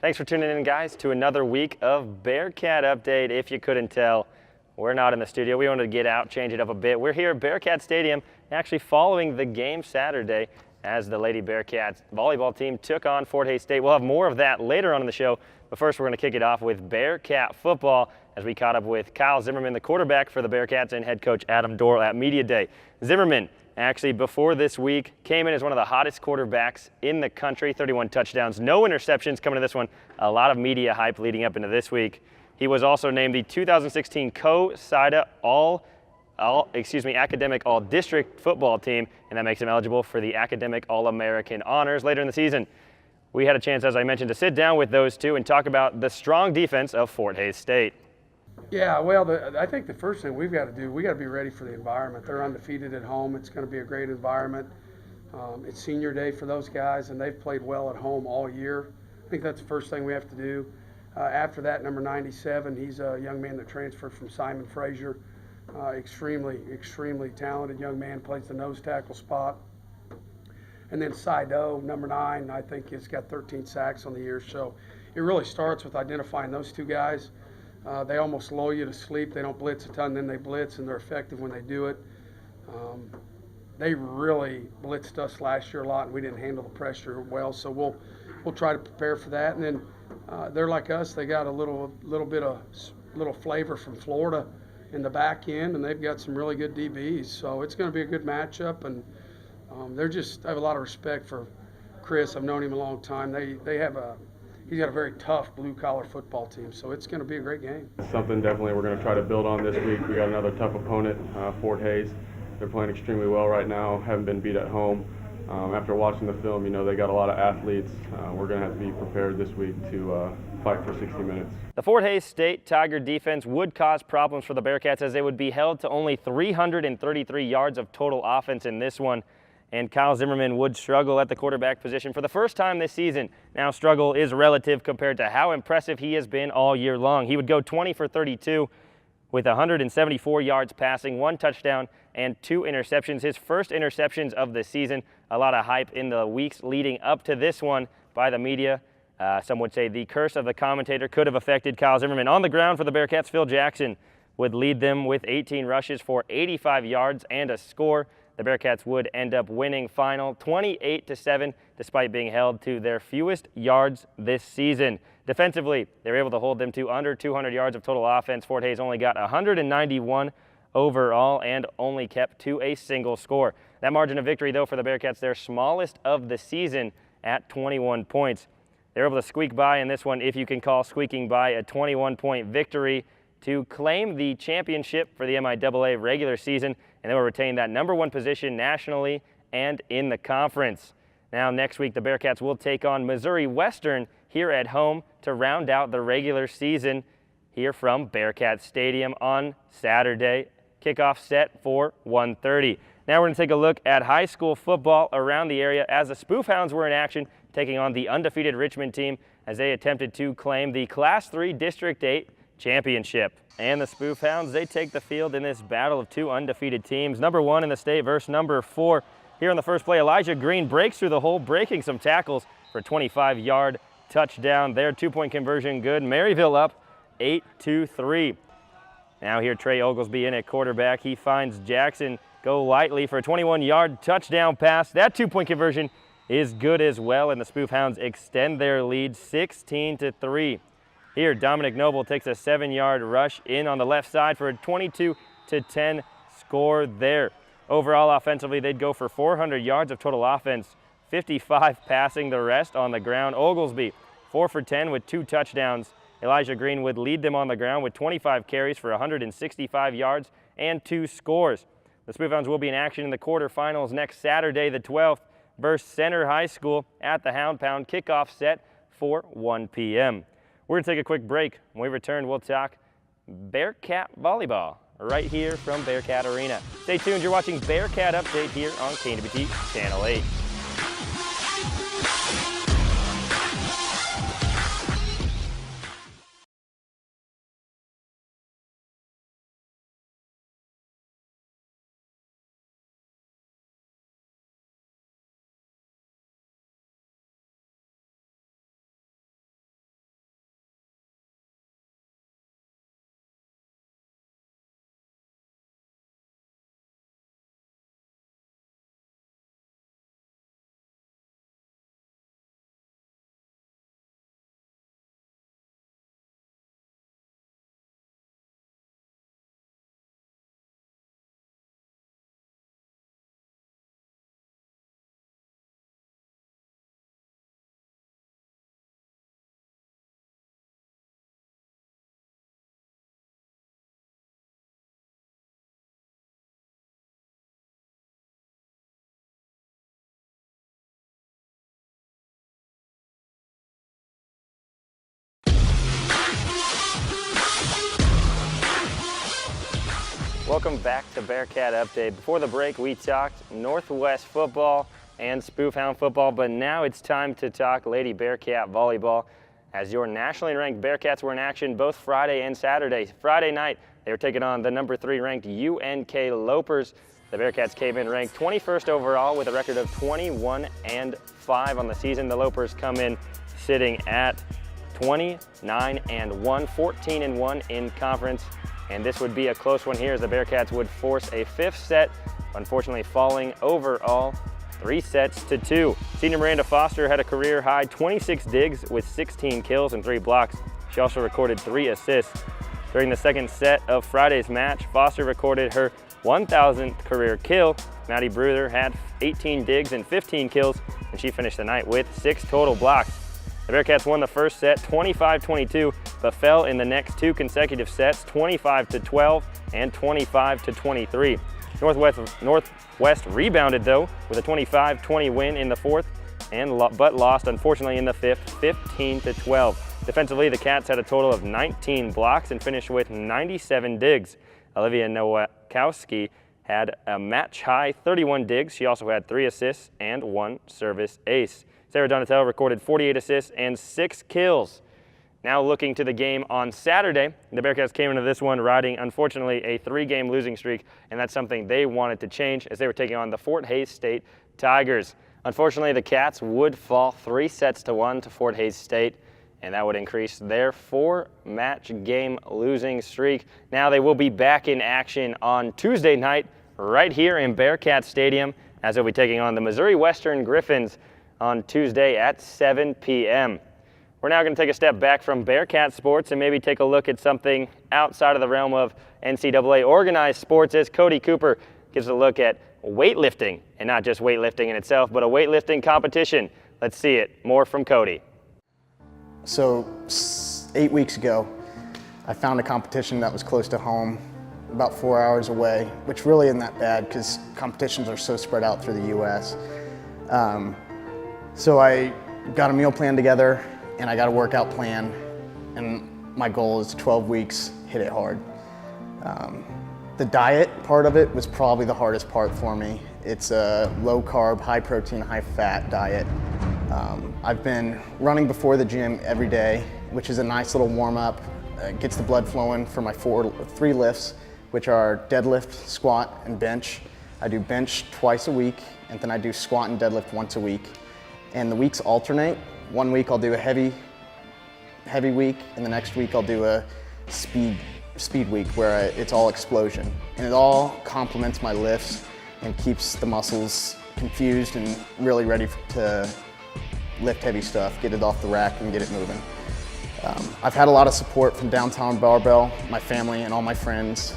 Thanks for tuning in, guys, to another week of Bearcat Update. If you couldn't tell, we're not in the studio. We wanted to get out, change it up a bit. We're here at Bearcat Stadium, actually following the game Saturday as the Lady Bearcats volleyball team took on Fort Hays State. We'll have more of that later on in the show, but first we're going to kick it off with Bearcat football as we caught up with Kyle Zimmerman, the quarterback for the Bearcats, and head coach Adam Dorrell at Media Day. Zimmerman, actually, before this week, came in as one of the hottest quarterbacks in the country, 31 touchdowns, no interceptions coming to this one. A lot of media hype leading up into this week. He was also named the 2016 Co-SIDA Academic All-District Football Team, and that makes him eligible for the Academic All-American honors later in the season. We had a chance, as I mentioned, to sit down with those two and talk about the strong defense of Fort Hays State. Yeah, well, I think the first thing we've got to do, we got to be ready for the environment. They're undefeated at home. It's going to be a great environment. It's senior day for those guys, and they've played well at home all year. I think that's the first thing we have to do. After that, number 97, he's a young man that transferred from Simon Frazier. Extremely talented young man, plays the nose tackle spot. And then Sido, number 9, I think has got 13 sacks on the year. So it really starts with identifying those two guys. They almost lull you to sleep. They don't blitz a ton, then they blitz, and they're effective when they do it. They really blitzed us last year a lot, and we didn't handle the pressure well. So we'll try to prepare for that. And then they're like us. They got a little bit of flavor from Florida in the back end, and they've got some really good DBs. So it's going to be a good matchup. And I have a lot of respect for Chris. I've known him a long time. He's got a very tough blue-collar football team, so it's going to be a great game. It's something definitely we're going to try to build on this week. We got another tough opponent, Fort Hays. They're playing extremely well right now, haven't been beat at home. After watching the film, they got a lot of athletes. We're going to have to be prepared this week to fight for 60 minutes. The Fort Hays State Tiger defense would cause problems for the Bearcats as they would be held to only 333 yards of total offense in this one. And Kyle Zimmerman would struggle at the quarterback position for the first time this season. Now, struggle is relative compared to how impressive he has been all year long. He would go 20 for 32 with 174 yards passing, 1 touchdown, and 2 interceptions. His first interceptions of the season. A lot of hype in the weeks leading up to this one by the media. Some would say the curse of the commentator could have affected Kyle Zimmerman. On the ground for the Bearcats, Phil Jackson would lead them with 18 rushes for 85 yards and a score. The Bearcats would end up winning final 28-7 despite being held to their fewest yards this season. Defensively, they were able to hold them to under 200 yards of total offense. Fort Hays only got 191 overall and only kept to a single score. That margin of victory, though, for the Bearcats, their smallest of the season at 21 points. They were able to squeak by in this one, if you can call squeaking by a 21-point victory, to claim the championship for the MIAA regular season, and they will retain that #1 position nationally and in the conference. Now, next week, the Bearcats will take on Missouri Western here at home to round out the regular season here from Bearcat Stadium on Saturday. Kickoff set for 1:30. Now we're going to take a look at high school football around the area as the Spoofhounds were in action, taking on the undefeated Richmond team as they attempted to claim the Class 3 District 8 championship. And the Spoofhounds, they take the field in this battle of 2 undefeated teams. #1 in the state versus #4. Here on the first play, Elijah Green breaks through the hole, breaking some tackles for a 25-yard touchdown. Their 2-point conversion good. Maryville up 8-3. Now here Trey Oglesby in at quarterback. He finds Jackson go lightly for a 21-yard touchdown pass. That 2-point conversion is good as well, and the Spoofhounds extend their lead 16-3. Here, Dominic Noble takes a 7-yard rush in on the left side for a 22-10 score there. Overall, offensively, they'd go for 400 yards of total offense, 55 passing, the rest on the ground. Oglesby, 4 for 10 with 2 touchdowns. Elijah Green would lead them on the ground with 25 carries for 165 yards and 2 scores. The Spoofhounds will be in action in the quarterfinals next Saturday, the 12th, versus Center High School at the Hound Pound. Kickoff set for 1 p.m. We're going to take a quick break. When we return, we'll talk Bearcat volleyball right here from Bearcat Arena. Stay tuned. You're watching Bearcat Update here on KNWT Channel 8. Welcome back to Bearcat Update. Before the break, we talked Northwest football and Spoofhound football, but now it's time to talk Lady Bearcat volleyball, as your nationally ranked Bearcats were in action both Friday and Saturday. Friday night, they were taking on the number 3 ranked UNK Lopers. The Bearcats came in ranked 21st overall with a record of 21-5 on the season. The Lopers come in sitting at 29-1, 14-1 in conference. And this would be a close one here, as the Bearcats would force a 5th set, unfortunately falling overall 3-2. Senior Miranda Foster had a career high 26 digs with 16 kills and 3 blocks. She also recorded 3 assists. During the second set of Friday's match, Foster recorded her 1,000th career kill. Maddie Bruther had 18 digs and 15 kills, and she finished the night with 6 total blocks. The Bearcats won the first set 25-22, but fell in the next 2 consecutive sets 25-12 and 25-23. Northwest rebounded though with a 25-20 win in the 4th, but lost unfortunately in the 5th 15-12. Defensively, the Cats had a total of 19 blocks and finished with 97 digs. Olivia Nowakowski had a match-high 31 digs. She also had 3 assists and 1 service ace. Sarah Donatello recorded 48 assists and 6 kills. Now looking to the game on Saturday, the Bearcats came into this one riding, unfortunately, a 3-game losing streak, and that's something they wanted to change, as they were taking on the Fort Hays State Tigers. Unfortunately, the Cats would fall 3-1 to Fort Hays State, and that would increase their 4-match game losing streak. Now they will be back in action on Tuesday night right here in Bearcat Stadium, as they'll be taking on the Missouri Western Griffins on Tuesday at 7 p.m. We're now going to take a step back from Bearcat sports and maybe take a look at something outside of the realm of NCAA organized sports, as Cody Cooper gives a look at weightlifting, and not just weightlifting in itself, but a weightlifting competition. Let's see it. More from Cody. So 8 weeks ago, I found a competition that was close to home, about 4 hours away, which really isn't that bad because competitions are so spread out through the U.S. So I got a meal plan together and I got a workout plan, and my goal is 12 weeks, hit it hard. The diet part of it was probably the hardest part for me. It's a low carb, high protein, high fat diet. I've been running before the gym every day, which is a nice little warm up. Gets the blood flowing for my 3 lifts, which are deadlift, squat, and bench. I do bench twice a week, and then I do squat and deadlift once a week. And the weeks alternate. One week I'll do a heavy week, and the next week I'll do a speed week where it's all explosion. And it all complements my lifts and keeps the muscles confused and really ready to lift heavy stuff, get it off the rack and get it moving. I've had a lot of support from Downtown Barbell, my family and all my friends.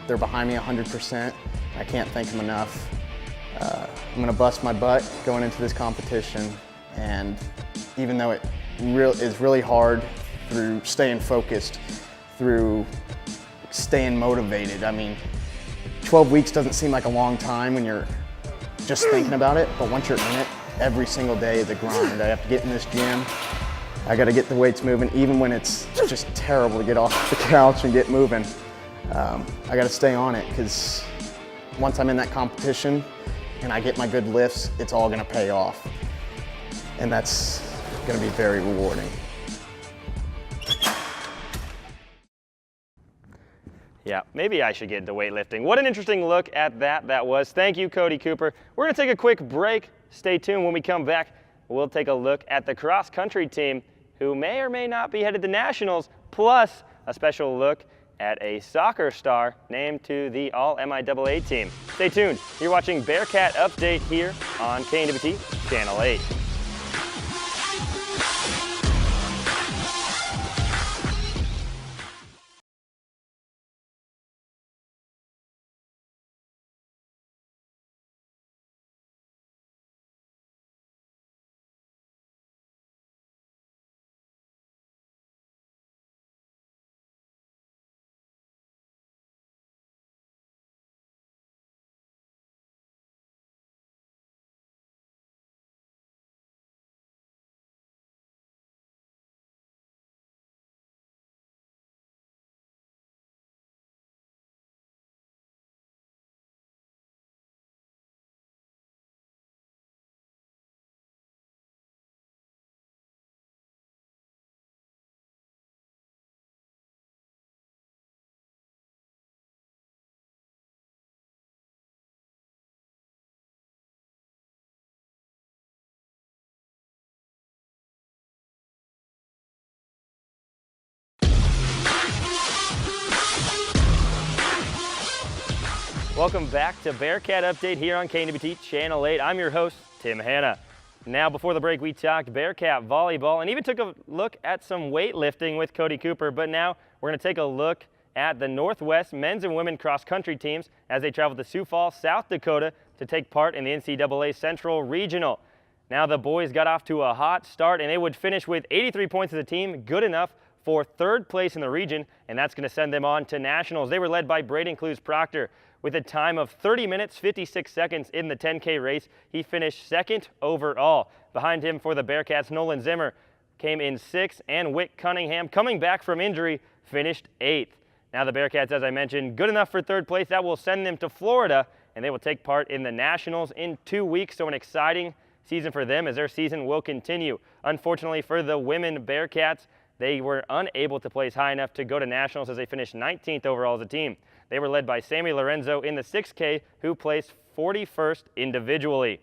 They're behind me 100%. I can't thank them enough. I'm gonna bust my butt going into this competition, and even though it is really hard, through staying focused, through staying motivated. I mean, 12 weeks doesn't seem like a long time when you're just thinking about it, but once you're in it, every single day is a grind. I have to get in this gym, I gotta get the weights moving, even when it's just terrible to get off the couch and get moving. I gotta stay on it, because once I'm in that competition and I get my good lifts, it's all gonna pay off. And that's gonna be very rewarding. Yeah, maybe I should get into weightlifting. What an interesting look at that was. Thank you, Cody Cooper. We're gonna take a quick break. Stay tuned. When we come back, we'll take a look at the cross-country team, who may or may not be headed to nationals, plus a special look at a soccer star named to the All-MIAA team. Stay tuned. You're watching Bearcat Update here on KNWT Channel 8. Welcome back to Bearcat Update here on KNWT Channel 8. I'm your host, Tim Hanna. Now, before the break, we talked Bearcat volleyball and even took a look at some weightlifting with Cody Cooper, but now we're going to take a look at the Northwest men's and women cross-country teams as they travel to Sioux Falls, South Dakota to take part in the NCAA Central Regional. Now, the boys got off to a hot start and they would finish with 83 points as a team, good enough for third place in the region, and that's going to send them on to nationals. They were led by Braden Clues-Proctor with a time of 30 minutes, 56 seconds in the 10K race. He finished second overall. Behind him for the Bearcats, Nolan Zimmer came in sixth, and Wick Cunningham, coming back from injury, finished eighth. Now the Bearcats, as I mentioned, good enough for third place. That will send them to Florida, and they will take part in the nationals in 2 weeks, so an exciting season for them as their season will continue. Unfortunately for the women Bearcats, they were unable to place high enough to go to nationals as they finished 19th overall as a team. They were led by Sammy Lorenzo in the 6K, who placed 41st individually.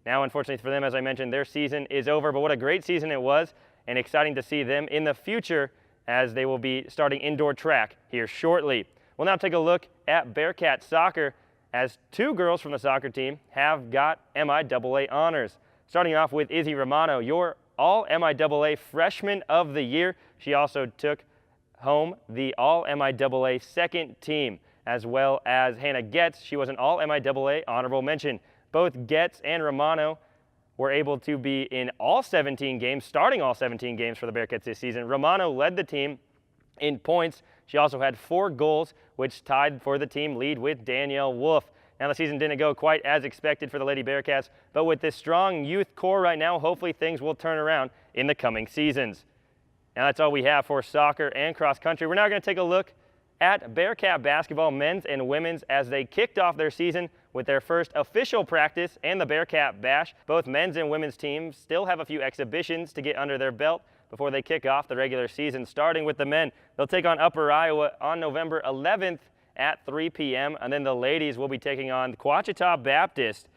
Now, unfortunately for them, as I mentioned, their season is over, but what a great season it was, and exciting to see them in the future as they will be starting indoor track here shortly. We'll now take a look at Bearcat soccer as two girls from the soccer team have got MIAA honors. Starting off with Izzy Romano, your All-MIAA Freshman of the Year. She also took home the All-MIAA second team, as well as Hannah Getz. She was an All-MIAA honorable mention. Both Getz and Romano were able to be in all 17 games, starting all 17 games for the Bearcats this season. Romano led the team in points. She also had 4 goals, which tied for the team lead with Danielle Wolf. Now, the season didn't go quite as expected for the Lady Bearcats, but with this strong youth core right now, hopefully things will turn around in the coming seasons. Now, that's all we have for soccer and cross country. We're now going to take a look at Bearcat basketball, men's and women's, as they kicked off their season with their first official practice and the Bearcat Bash. Both men's and women's teams still have a few exhibitions to get under their belt before they kick off the regular season. Starting with the men, they'll take on Upper Iowa on November 11th at 3 p.m. and then the ladies will be taking on Quachita Baptist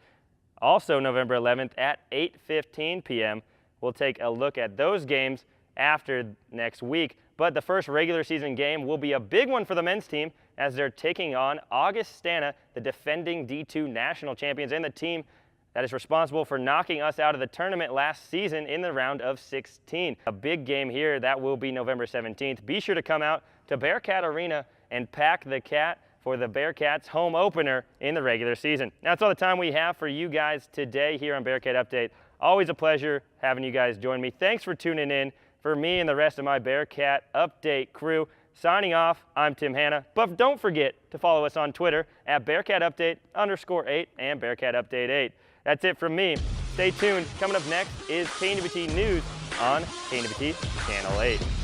also November 11th at 8:15 p.m. We'll take a look at those games after next week, but the first regular season game will be a big one for the men's team as they're taking on Augustana, the defending D2 national champions and the team that is responsible for knocking us out of the tournament last season in the round of 16. A big game here, that will be November 17th. Be sure to come out to Bearcat Arena and pack the Cat for the Bearcats home opener in the regular season. Now, that's all the time we have for you guys today here on Bearcat Update. Always a pleasure having you guys join me. Thanks for tuning in. For me and the rest of my Bearcat Update crew, signing off, I'm Tim Hanna. But don't forget to follow us on Twitter at BearcatUpdate_8 and Bearcat Update 8. That's it from me. Stay tuned. Coming up next is KNWT News on KNWT Channel 8.